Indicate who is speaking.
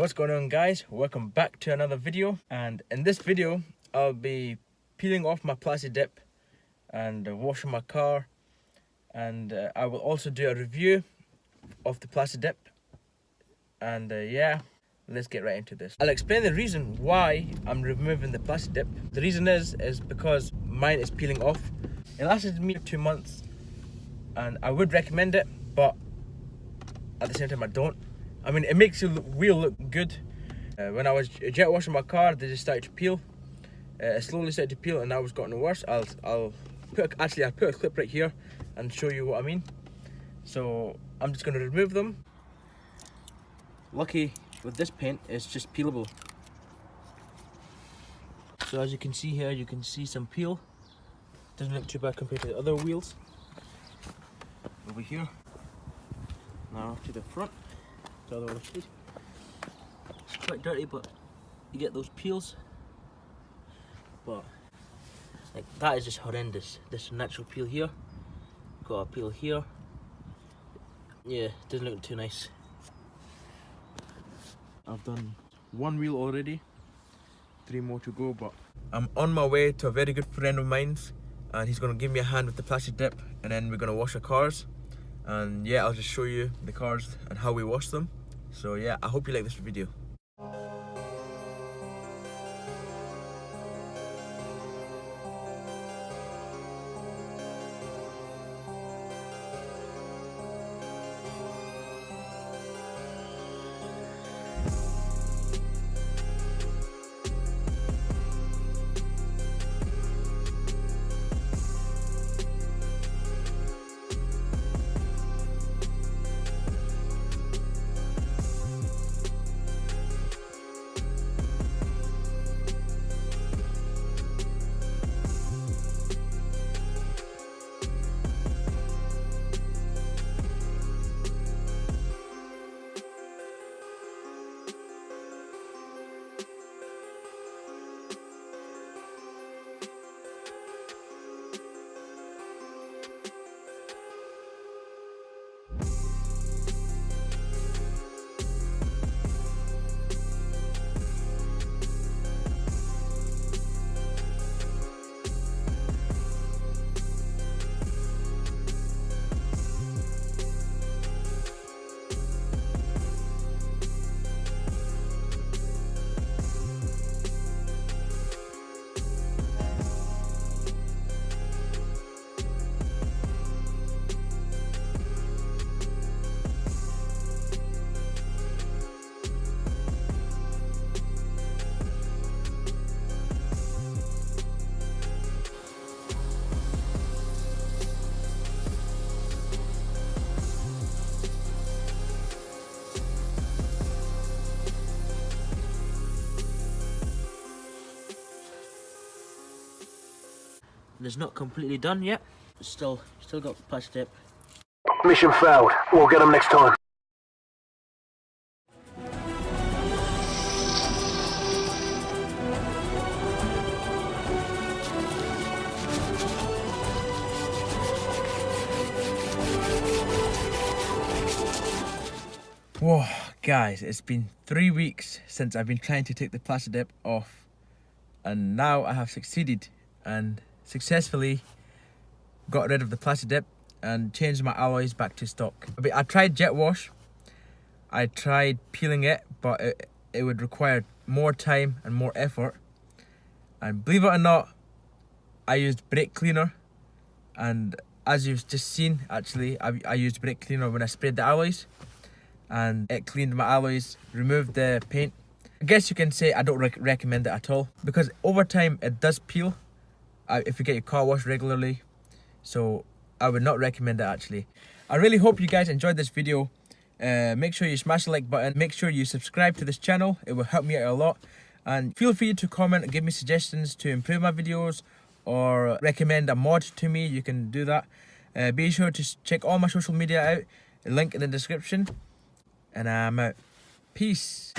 Speaker 1: What's going on, guys? Welcome back to another video, and in this video I'll be peeling off my Plasti-dip and washing my car, and I will also do a review of the Plasti-dip. And yeah, let's get right into this. I'll explain the reason why I'm removing the Plasti-dip. The reason is because mine is peeling off. It lasted me 2 months and I would recommend it, but at the same time I don't. I mean, it makes your wheel look good. When I was jet washing my car, they just started to peel. It slowly started to peel, and now it's gotten worse. I'll put a clip right here and show you what I mean. So I'm just going to remove them. Lucky with this paint, it's just peelable. So as you can see here, you can see some peel. Doesn't look too bad compared to the other wheels. Over here. Now to the front. The other one. It's quite dirty, but you get those peels. But like that is just horrendous. This natural peel here, got a peel here. Yeah, doesn't look too nice. I've done one wheel already, 3 more to go, but I'm on my way to a very good friend of mine's, and he's gonna give me a hand with the Plasti-dip, and then we're gonna wash our cars. And yeah, I'll just show you the cars and how we wash them. So yeah, I hope you like this video. It's not completely done yet. Still got Plasti-dip.
Speaker 2: Mission failed. We'll get them next time.
Speaker 1: Whoa, guys, it's been 3 weeks since I've been trying to take the Plasti-dip off, and now I have succeeded and successfully got rid of the Plasti-dip and changed my alloys back to stock. I tried jet wash, I tried peeling it, but it would require more time and more effort. And believe it or not, I used brake cleaner, and as you've just seen, actually, I used brake cleaner when I sprayed the alloys, and it cleaned my alloys, removed the paint. I guess you can say I don't recommend it at all, because over time it does peel if you get your car washed regularly. So I would not recommend it actually. I really hope you guys enjoyed this video. Make sure you smash the like button, make sure you subscribe to this channel, it will help me out a lot. And feel free to comment and give me suggestions to improve my videos, or recommend a mod to me. You can do that. Be sure to check all my social media out, link in the description. And I'm out. Peace.